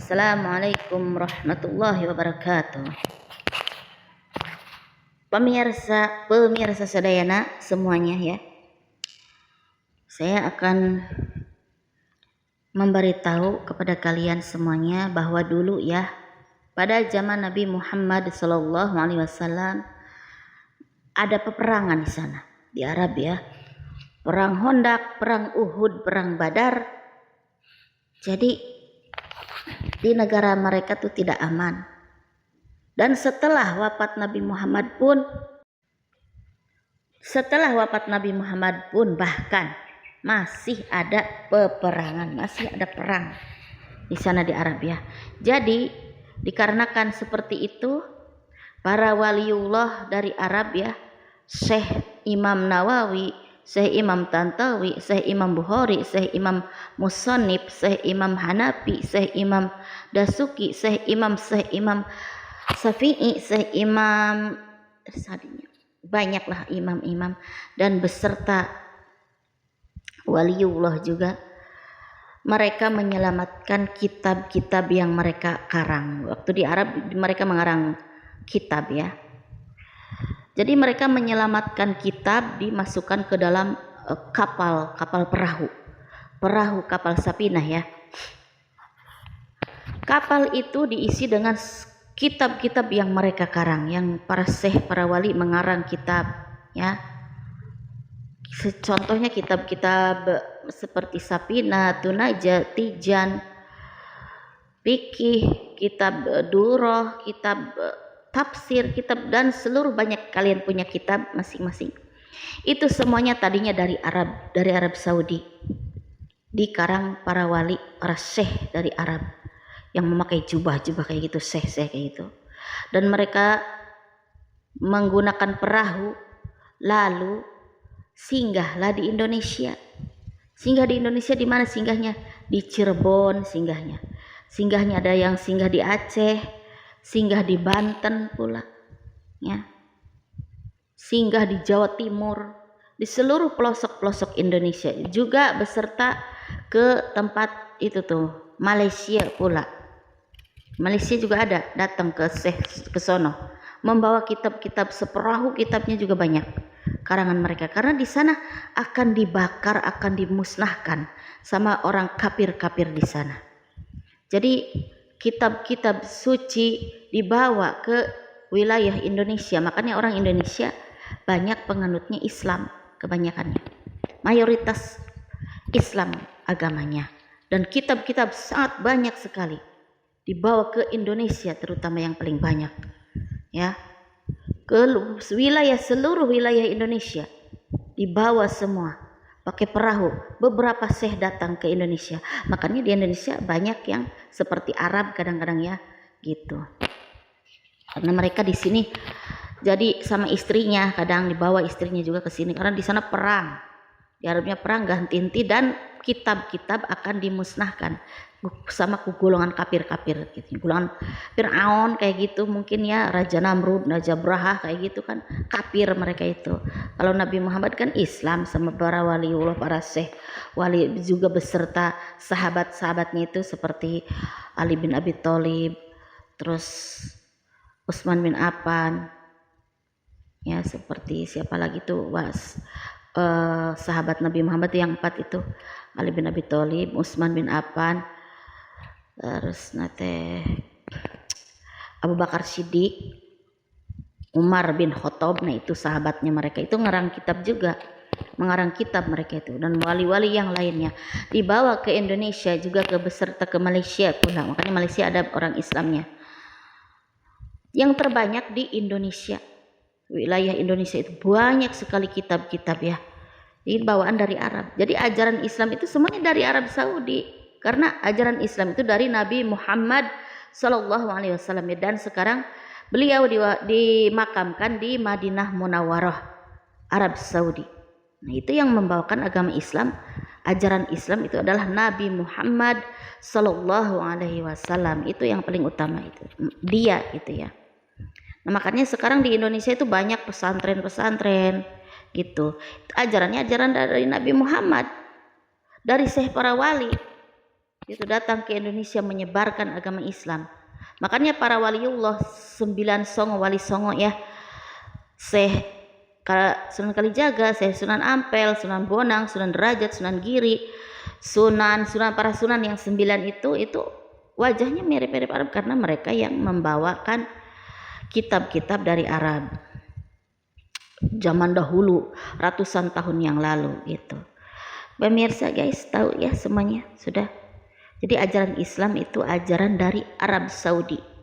Assalamualaikum warahmatullahi wabarakatuh. Pemirsa sedayana semuanya ya. Saya akan memberitahu kepada kalian semuanya bahwa dulu ya, pada zaman Nabi Muhammad SAW ada peperangan di sana di Arab ya. Perang Hondak, perang Uhud, perang Badar. Jadi di negara mereka tuh tidak aman. Dan setelah wafat Nabi Muhammad pun bahkan masih ada peperangan, masih ada perang di sana di Arab ya. Jadi dikarenakan seperti itu, para waliullah dari Arab ya, Syekh Imam Nawawi, Syekh Imam Tantawi, Syekh Imam Bukhari, Syekh Imam Musannif, Syekh Imam Hanafi, Syekh Imam Dasuki, Syekh Imam Syafi'i, Syekh Imam banyaklah imam-imam dan beserta waliullah juga. Mereka menyelamatkan kitab-kitab yang mereka karang. Waktu di Arab mereka mengarang kitab ya. Jadi mereka menyelamatkan kitab, dimasukkan ke dalam kapal kapal Safinah ya. Kapal itu diisi dengan kitab-kitab yang mereka karang, yang para syekh, para wali mengarang kitab ya. Contohnya kitab-kitab seperti Safinah, Tunajat, Tijan, Fikih, kitab Durrah, kitab tafsir, kitab dan seluruh banyak kalian punya kitab masing-masing. Itu semuanya tadinya dari Arab Saudi. Dikarang para wali, para syekh dari Arab yang memakai jubah-jubah kayak gitu, syekh-syekh kayak gitu. Dan mereka menggunakan perahu lalu singgahlah di Indonesia. Singgah di Indonesia di mana singgahnya? Di Cirebon singgahnya. Singgahnya ada yang singgah di Aceh, singgah di Banten pula ya. Singgah di Jawa Timur, di seluruh pelosok-pelosok Indonesia, juga beserta ke tempat itu tuh Malaysia pula. Malaysia juga ada datang ke sono membawa kitab-kitab, seperahu kitabnya juga banyak karangan mereka, karena di sana akan dibakar, akan dimusnahkan sama orang kafir-kafir di sana. Jadi kitab-kitab suci dibawa ke wilayah Indonesia. Makanya orang Indonesia banyak penganutnya Islam, kebanyakannya mayoritas Islam agamanya, dan kitab-kitab sangat banyak sekali dibawa ke Indonesia, terutama yang paling banyak ya, ke seluruh wilayah Indonesia dibawa semua pakai perahu. Beberapa syekh datang ke Indonesia, makanya di Indonesia banyak yang seperti Arab kadang-kadang ya gitu, karena mereka di sini jadi sama istrinya, kadang dibawa istrinya juga ke sini karena di sana perang, di Arabnya perang ganti-ganti, dan kitab-kitab akan dimusnahkan sama golongan kafir-kafir gitu, golongan Fir'aun kayak gitu mungkin ya, Raja Namrud, Raja Braha kayak gitu kan, kafir mereka itu. Kalau Nabi Muhammad kan Islam sama para waliullah, para syekh wali juga beserta sahabat-sahabatnya itu seperti Ali bin Abi Thalib, terus Utsman bin Affan ya, seperti siapa lagi tuh sahabat Nabi Muhammad yang 4 itu, Ali bin Abi Thalib, Utsman bin Affan, terus Abu Bakar Siddiq, Umar bin Khattab. Nah itu sahabatnya mereka, itu mengarang kitab mereka itu, dan wali-wali yang lainnya dibawa ke Indonesia juga, ke beserta ke Malaysia pula. Makanya Malaysia ada orang Islamnya yang terbanyak di Indonesia. Wilayah Indonesia itu banyak sekali kitab-kitab ya, ini bawaan dari Arab. Jadi ajaran Islam itu semuanya dari Arab Saudi, karena ajaran Islam itu dari Nabi Muhammad SAW, dan sekarang beliau dimakamkan di Madinah Munawwarah, Arab Saudi. Nah itu yang membawakan agama Islam, ajaran Islam itu adalah Nabi Muhammad SAW. Itu yang paling utama, itu dia itu ya. Nah makanya sekarang di Indonesia itu banyak pesantren-pesantren gitu, ajarannya ajaran dari Nabi Muhammad, dari syekh para wali itu datang ke Indonesia menyebarkan agama Islam. Makanya para waliullah 9 songo wali songo ya, Syekh Sunan Kalijaga, Syekh Sunan Ampel, Sunan Bonang, Sunan Derajat, Sunan Giri, Sunan para sunan yang 9 itu wajahnya mirip-mirip Arab karena mereka yang membawakan kitab-kitab dari Arab zaman dahulu, ratusan tahun yang lalu gitu. Pemirsa guys, tahu ya semuanya sudah. Jadi ajaran Islam itu ajaran dari Arab Saudi.